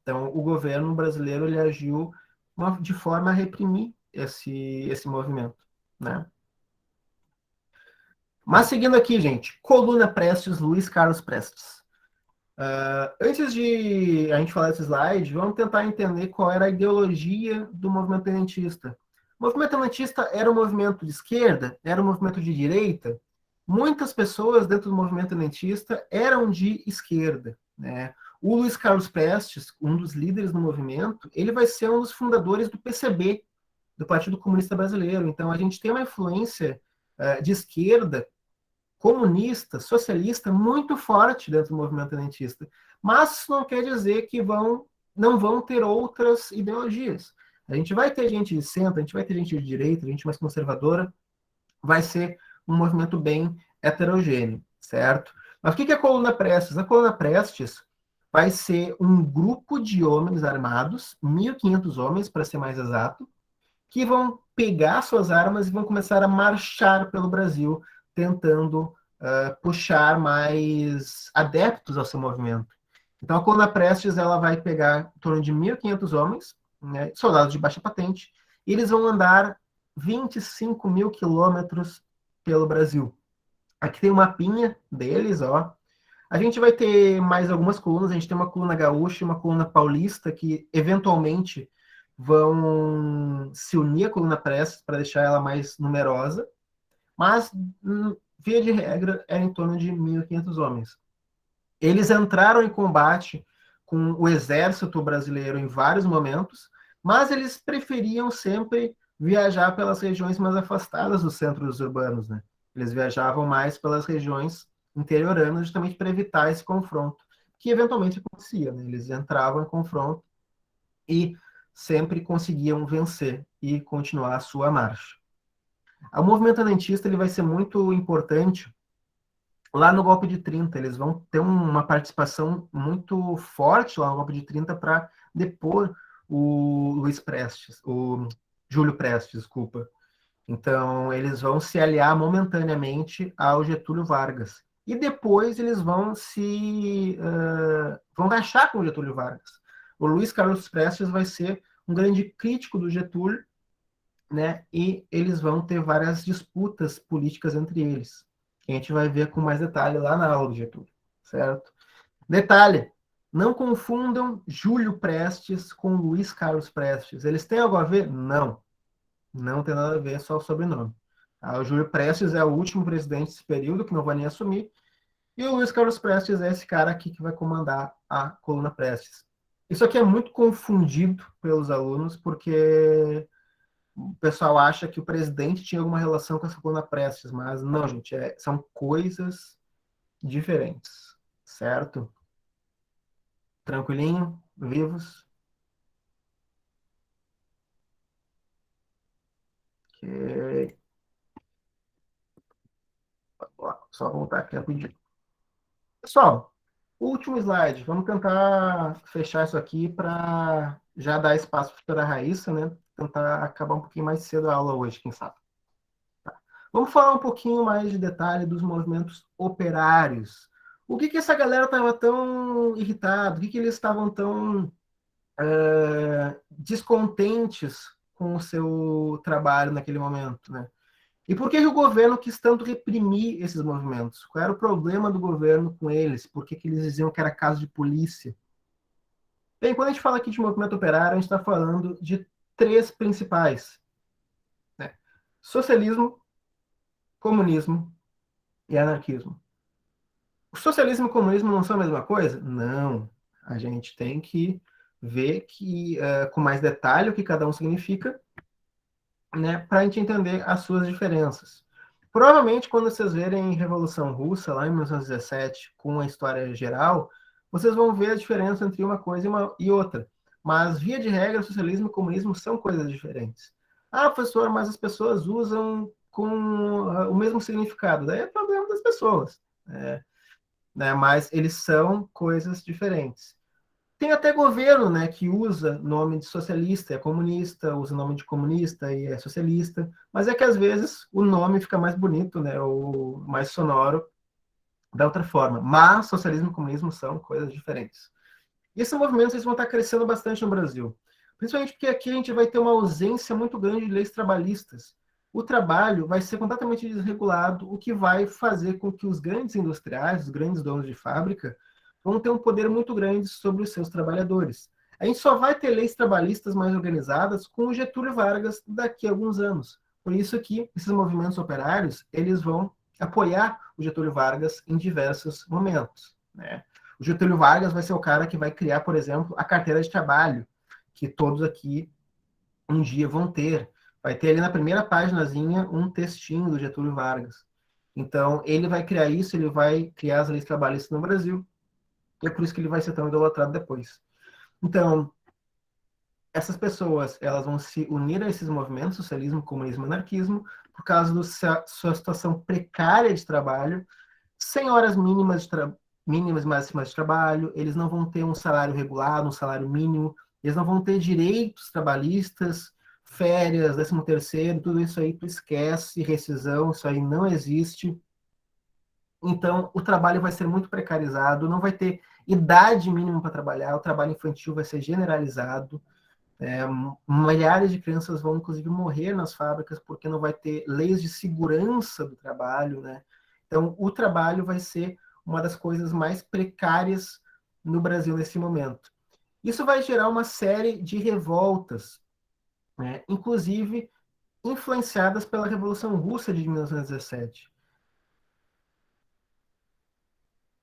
Então, o governo brasileiro ele agiu de forma a reprimir esse movimento, né? Mas seguindo aqui, gente, Coluna Prestes, Luiz Carlos Prestes. Antes de a gente falar desse slide, vamos tentar entender qual era a ideologia do movimento tenentista. O movimento tenentista era um movimento de esquerda? Era um movimento de direita? Muitas pessoas dentro do movimento tenentista eram de esquerda, né? O Luiz Carlos Prestes, um dos líderes do movimento, ele vai ser um dos fundadores do PCB, do Partido Comunista Brasileiro. Então, a gente tem uma influência de esquerda, comunista, socialista, muito forte dentro do movimento tenentista. Mas isso não quer dizer que não vão ter outras ideologias. A gente vai ter gente de centro, a gente vai ter gente de direita, gente mais conservadora, vai ser um movimento bem heterogêneo, certo? Mas o que é a Coluna Prestes? A Coluna Prestes vai ser um grupo de homens armados, 1.500 homens, para ser mais exato, que vão pegar suas armas e vão começar a marchar pelo Brasil, tentando puxar mais adeptos ao seu movimento. Então, a Coluna Prestes ela vai pegar em torno de 1.500 homens, né, soldados de baixa patente, e eles vão andar 25 mil quilômetros pelo Brasil. Aqui tem um mapinha deles, ó. A gente vai ter mais algumas colunas, a gente tem uma coluna gaúcha e uma coluna paulista que eventualmente vão se unir à coluna Prestes para deixar ela mais numerosa, mas via de regra é em torno de 1.500 homens. Eles entraram em combate com o exército brasileiro em vários momentos, mas eles preferiam sempre viajar pelas regiões mais afastadas dos centros urbanos, né? Eles viajavam mais pelas regiões interioranas justamente para evitar esse confronto, que eventualmente acontecia, né? Eles entravam em confronto e sempre conseguiam vencer e continuar a sua marcha. O movimento tenentista ele vai ser muito importante lá no golpe de 30. Eles vão ter uma participação muito forte lá no golpe de 30 para depor o Luiz Prestes, o Júlio Prestes, desculpa. Então, eles vão se aliar momentaneamente ao Getúlio Vargas. E depois eles vão vão rachar com o Getúlio Vargas. O Luiz Carlos Prestes vai ser um grande crítico do Getúlio, né? E eles vão ter várias disputas políticas entre eles, que a gente vai ver com mais detalhe lá na aula do Getúlio, certo? Detalhe, não confundam Júlio Prestes com Luiz Carlos Prestes. Eles têm algo a ver? Não. Não tem nada a ver, é só o sobrenome. O Júlio Prestes é o último presidente desse período, que não vai nem assumir, e o Luiz Carlos Prestes é esse cara aqui que vai comandar a coluna Prestes. Isso aqui é muito confundido pelos alunos, porque o pessoal acha que o presidente tinha alguma relação com essa coluna Prestes, mas não, gente, são coisas diferentes, certo? Tranquilinho? Vivos? Ok. Só voltar aqui rapidinho. Pessoal, último slide. Vamos tentar fechar isso aqui para já dar espaço para a Raíssa, né? Tentar acabar um pouquinho mais cedo a aula hoje, quem sabe. Vamos falar um pouquinho mais de detalhe dos movimentos operários. O que essa galera estava tão irritada? O que eles estavam tão descontentes com o seu trabalho naquele momento, né? E por que o governo quis tanto reprimir esses movimentos? Qual era o problema do governo com eles? Por que eles diziam que era caso de polícia? Bem, quando a gente fala aqui de movimento operário, a gente está falando de três principais, né? Socialismo, comunismo e anarquismo. O socialismo e o comunismo não são a mesma coisa? Não. A gente tem que ver que, com mais detalhe o que cada um significa, né, para a gente entender as suas diferenças. Provavelmente, quando vocês verem Revolução Russa, lá em 1917, com a história geral, vocês vão ver a diferença entre uma coisa e outra. Mas, via de regra, socialismo e comunismo são coisas diferentes. Ah, professor, mas as pessoas usam com o mesmo significado. Daí é problema das pessoas. Né? Mas eles são coisas diferentes. Tem até governo, né, que usa nome de socialista, é comunista, usa nome de comunista e é socialista, mas é que às vezes o nome fica mais bonito, né, ou mais sonoro da outra forma. Mas socialismo e comunismo são coisas diferentes. E esses movimentos eles vão estar crescendo bastante no Brasil, principalmente porque aqui a gente vai ter uma ausência muito grande de leis trabalhistas. O trabalho vai ser completamente desregulado, o que vai fazer com que os grandes industriais, os grandes donos de fábrica, vão ter um poder muito grande sobre os seus trabalhadores. A gente só vai ter leis trabalhistas mais organizadas com o Getúlio Vargas daqui a alguns anos. Por isso que esses movimentos operários eles vão apoiar o Getúlio Vargas em diversos momentos, né? O Getúlio Vargas vai ser o cara que vai criar, por exemplo, a carteira de trabalho, que todos aqui um dia vão ter. Vai ter ali na primeira páginazinha um textinho do Getúlio Vargas. Então, ele vai criar isso, ele vai criar as leis trabalhistas no Brasil, e é por isso que ele vai ser tão idolatrado depois. Então, essas pessoas, elas vão se unir a esses movimentos, socialismo, comunismo e anarquismo, por causa da sua situação precária de trabalho, sem horas mínimas e máximas de trabalho, eles não vão ter um salário regulado, um salário mínimo, eles não vão ter direitos trabalhistas, férias, 13º, tudo isso aí tu esquece, rescisão, isso aí não existe. Então, o trabalho vai ser muito precarizado, não vai ter idade mínima para trabalhar, o trabalho infantil vai ser generalizado, milhares de crianças vão, inclusive, morrer nas fábricas porque não vai ter leis de segurança do trabalho, né? Então, o trabalho vai ser uma das coisas mais precárias no Brasil nesse momento. Isso vai gerar uma série de revoltas, né? Inclusive influenciadas pela Revolução Russa de 1917.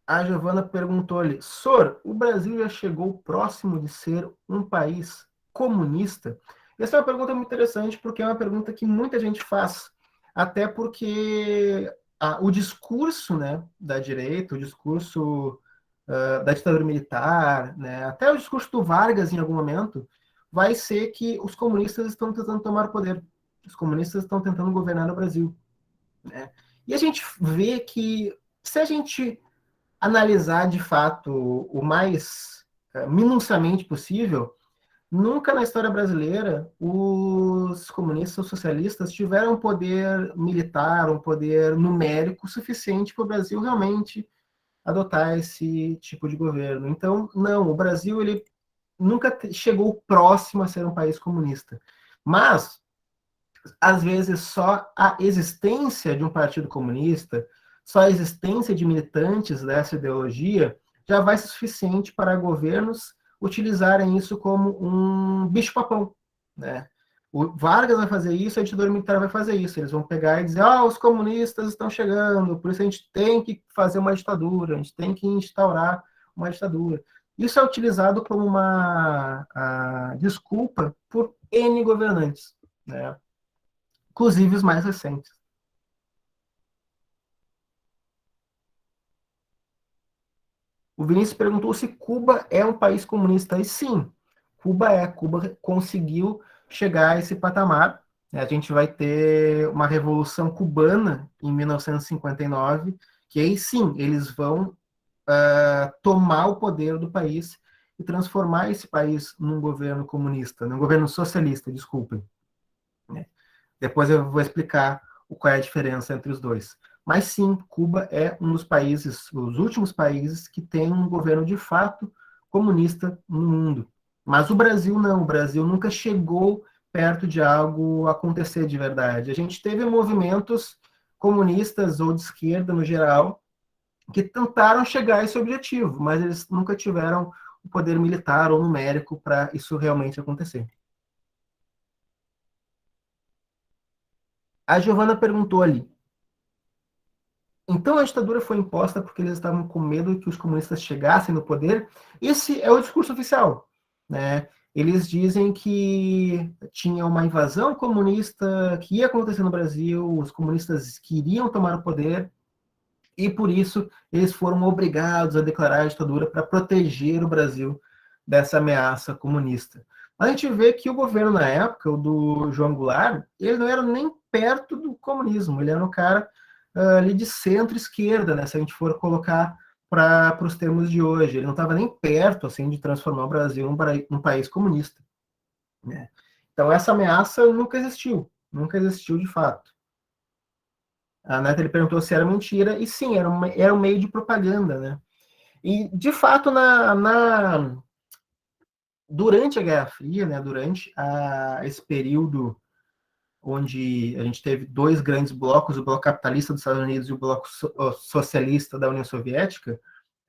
A Giovana perguntou-lhe, Sor, o Brasil já chegou próximo de ser um país comunista? Essa é uma pergunta muito interessante, porque é uma pergunta que muita gente faz, até porque o discurso, né, da direita, o discurso da ditadura militar, né, até o discurso do Vargas em algum momento, vai ser que os comunistas estão tentando tomar poder, os comunistas estão tentando governar no Brasil, né? E a gente vê que, se a gente analisar de fato o mais minuciamente possível, Nunca na história brasileira os comunistas ou socialistas tiveram um poder militar, um poder numérico suficiente para o Brasil realmente adotar esse tipo de governo. Então, não, o Brasil ele nunca chegou próximo a ser um país comunista. Mas, às vezes, só a existência de um partido comunista, só a existência de militantes dessa ideologia, já vai ser suficiente para governos utilizarem isso como um bicho-papão, né? O Vargas vai fazer isso, a ditadura militar vai fazer isso. Eles vão pegar e dizer, os comunistas estão chegando, por isso a gente tem que fazer uma ditadura, a gente tem que instaurar uma ditadura. Isso é utilizado como uma desculpa por N governantes, né? Inclusive os mais recentes. O Vinícius perguntou se Cuba é um país comunista. E sim, Cuba é. Cuba conseguiu chegar a esse patamar. A gente vai ter uma revolução cubana em 1959, que aí sim, eles vão tomar o poder do país e transformar esse país num governo comunista, num governo socialista, desculpem. Depois eu vou explicar qual é a diferença entre os dois. Mas sim, Cuba é um dos países, os últimos países que tem um governo de fato comunista no mundo. Mas o Brasil não, o Brasil nunca chegou perto de algo acontecer de verdade. A gente teve movimentos comunistas ou de esquerda no geral que tentaram chegar a esse objetivo, mas eles nunca tiveram o poder militar ou numérico para isso realmente acontecer. A Giovana perguntou ali, então a ditadura foi imposta porque eles estavam com medo que os comunistas chegassem no poder? Esse é o discurso oficial, né? Eles dizem que tinha uma invasão comunista que ia acontecer no Brasil, os comunistas queriam tomar o poder e por isso eles foram obrigados a declarar a ditadura para proteger o Brasil dessa ameaça comunista. Mas a gente vê que o governo na época, o do João Goulart, ele não era nem perto do comunismo, ele era um cara ali de centro-esquerda, né? Se a gente for colocar para os termos de hoje, ele não estava nem perto assim de transformar o Brasil num país comunista, né? Então essa ameaça nunca existiu de fato. A Nathalie perguntou se era mentira, e sim, era um meio de propaganda, né? E, de fato, durante a Guerra Fria, né, durante esse período onde a gente teve dois grandes blocos, o bloco capitalista dos Estados Unidos e o bloco socialista da União Soviética,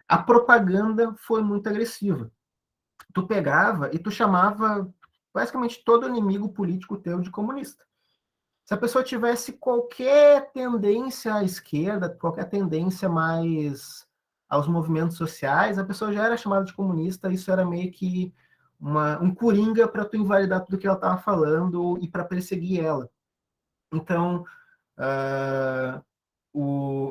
a propaganda foi muito agressiva. Tu pegava e tu chamava basicamente todo inimigo político teu de comunista. Se a pessoa tivesse qualquer tendência à esquerda, qualquer tendência mais aos movimentos sociais, a pessoa já era chamada de comunista, isso era meio que um coringa para tu invalidar tudo que ela estava falando e para perseguir ela. Então,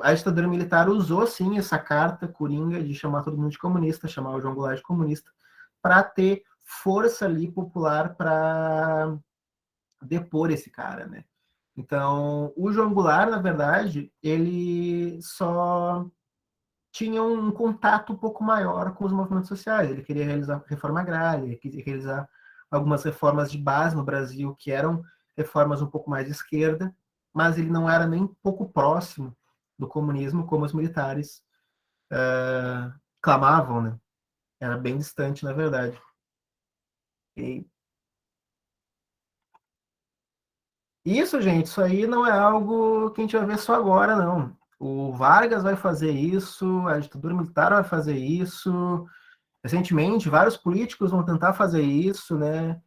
a ditadura militar usou, sim, essa carta coringa de chamar todo mundo de comunista, chamar o João Goulart de comunista, para ter força ali popular para depor esse cara, né? Então, o João Goulart, na verdade, ele só tinha um contato um pouco maior com os movimentos sociais. Ele queria realizar reforma agrária, ele queria realizar algumas reformas de base no Brasil, que eram reformas um pouco mais de esquerda, mas ele não era nem um pouco próximo do comunismo, como os militares clamavam, né? Era bem distante, na verdade. E isso, gente, isso aí não é algo que a gente vai ver só agora, não. O Vargas vai fazer isso, a ditadura militar vai fazer isso. Recentemente, vários políticos vão tentar fazer isso, né?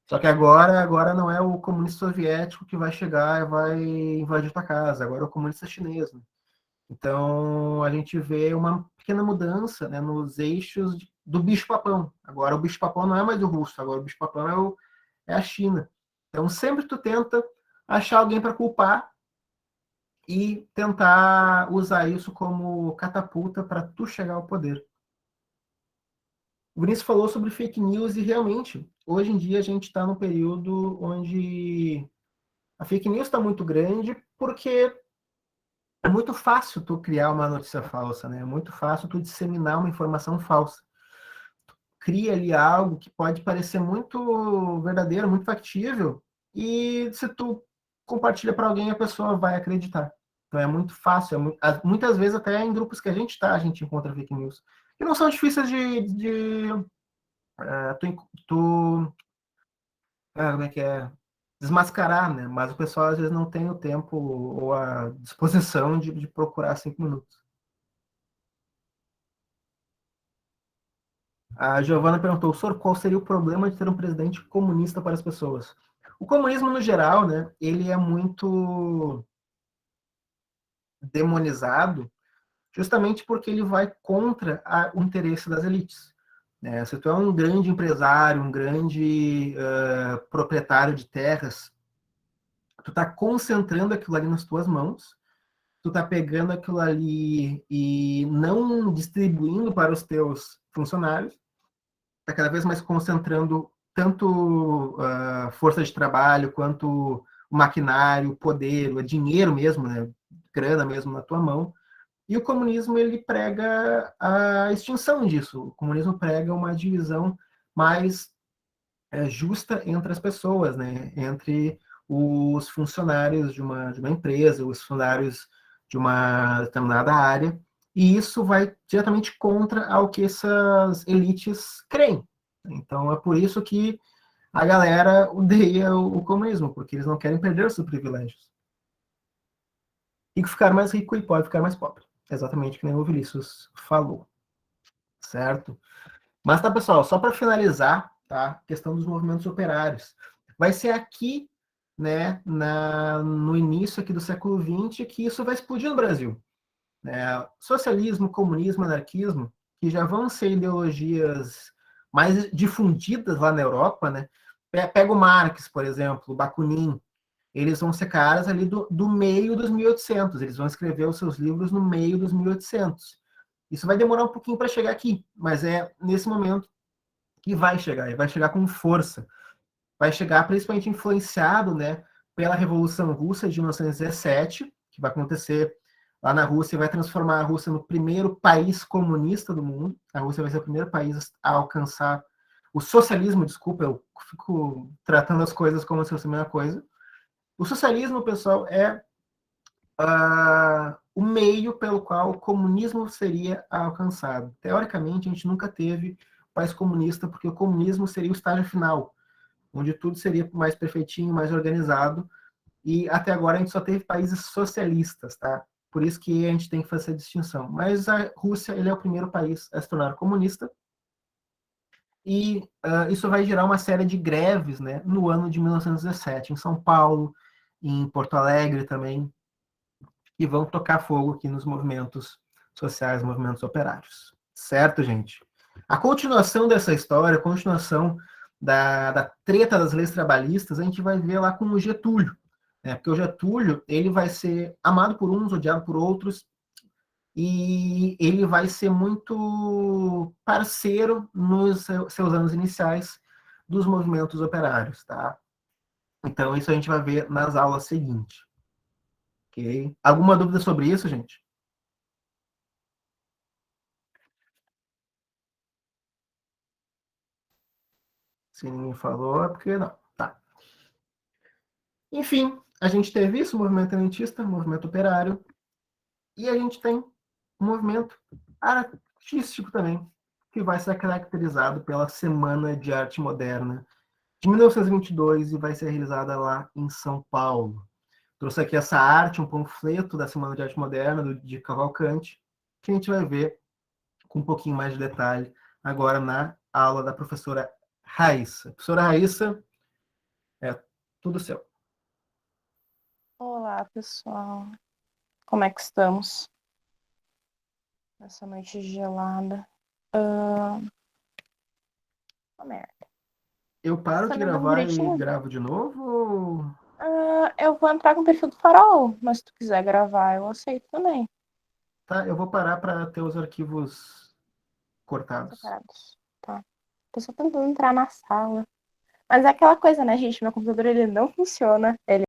Só que agora não é o comunista soviético que vai chegar e vai invadir tua casa, agora é o comunista chinês, né? Então, a gente vê uma pequena mudança, né, nos eixos do bicho-papão. Agora o bicho-papão não é mais o russo, agora o bicho-papão é a China. Então, sempre tu tenta achar alguém para culpar e tentar usar isso como catapulta para tu chegar ao poder. O Vinícius falou sobre fake news e realmente, hoje em dia a gente está num período onde a fake news está muito grande porque é muito fácil tu criar uma notícia falsa, né? É muito fácil tu disseminar uma informação falsa. cria ali algo que pode parecer muito verdadeiro, muito factível, e se tu compartilha para alguém, a pessoa vai acreditar. Então é muito fácil, muitas vezes até em grupos que a gente está, a gente encontra fake news, que não são difíceis tu como é que é? Desmascarar, né? Mas o pessoal às vezes não tem o tempo ou a disposição de procurar 5 minutos. A Giovana perguntou, Sor, qual seria o problema de ter um presidente comunista para as pessoas? O comunismo, no geral, né, ele é muito demonizado justamente porque ele vai contra o interesse das elites. Se tu é um grande empresário, um grande proprietário de terras, tu está concentrando aquilo ali nas tuas mãos, tu está pegando aquilo ali e não distribuindo para os teus funcionários, está cada vez mais concentrando tanto força de trabalho quanto o maquinário, o poder, o dinheiro mesmo, né, grana mesmo na tua mão. E o comunismo ele prega a extinção disso. O comunismo prega uma divisão mais justa entre as pessoas, né, entre os funcionários de uma empresa, os funcionários de uma determinada área, e isso vai diretamente contra ao que essas elites creem. Então é por isso que a galera odeia o comunismo, porque eles não querem perder os seus privilégios. Rico ficar mais rico e pobre ficar mais pobre. Exatamente o que o Vinícius falou. Certo? Mas tá, pessoal, só para finalizar, tá? Questão dos movimentos operários. Vai ser aqui, né, no início aqui do século XX, que isso vai explodir no Brasil. Socialismo, comunismo, anarquismo, que já vão ser ideologias mais difundidas lá na Europa, né? Pega o Marx, por exemplo, o Bakunin, eles vão ser caras ali do meio dos 1800, eles vão escrever os seus livros no meio dos 1800. Isso vai demorar um pouquinho para chegar aqui, mas é nesse momento que vai chegar, e vai chegar com força. Vai chegar principalmente influenciado, né, pela Revolução Russa de 1917, que vai acontecer lá na Rússia e vai transformar a Rússia no primeiro país comunista do mundo. A Rússia vai ser o primeiro país a alcançar o socialismo, desculpa, eu fico tratando as coisas como se fosse a mesma coisa. O socialismo, pessoal, é o meio pelo qual o comunismo seria alcançado. Teoricamente, a gente nunca teve país comunista, porque o comunismo seria o estágio final, onde tudo seria mais perfeitinho, mais organizado, e até agora a gente só teve países socialistas, tá? Por isso que a gente tem que fazer essa distinção. Mas a Rússia, ele é o primeiro país a se tornar comunista, e isso vai gerar uma série de greves, né, no ano de 1917, em São Paulo, em Porto Alegre também, e vão tocar fogo aqui nos movimentos sociais, movimentos operários. Certo, gente? A continuação dessa história, a continuação da treta das leis trabalhistas, a gente vai ver lá com o Getúlio. Porque o Getúlio ele vai ser amado por uns, odiado por outros, e ele vai ser muito parceiro nos seus anos iniciais dos movimentos operários. Tá? Então, isso a gente vai ver nas aulas seguintes. Ok? Alguma dúvida sobre isso, gente? Se ninguém falou, é porque não. Tá. Enfim, a gente teve isso, movimento tenentista, movimento operário, e a gente tem um movimento artístico também, que vai ser caracterizado pela Semana de Arte Moderna de 1922 e vai ser realizada lá em São Paulo. Trouxe aqui essa arte, um panfleto da Semana de Arte Moderna, de Cavalcante, que a gente vai ver com um pouquinho mais de detalhe agora na aula da professora Raíssa. Professora Raíssa, é tudo seu. Olá, pessoal. Como é que estamos? Nessa noite gelada. Uma merda. Eu paro Tá de me ouvindo gravar e direitinho? gravo de novo? Ou... Eu vou entrar com o perfil do Farol, mas se tu quiser gravar, eu aceito também. Tá, eu vou parar para ter os arquivos cortados. Separados. Tá. Tô só tentando entrar na sala. Mas é aquela coisa, né, gente? Meu computador, ele não funciona. Ele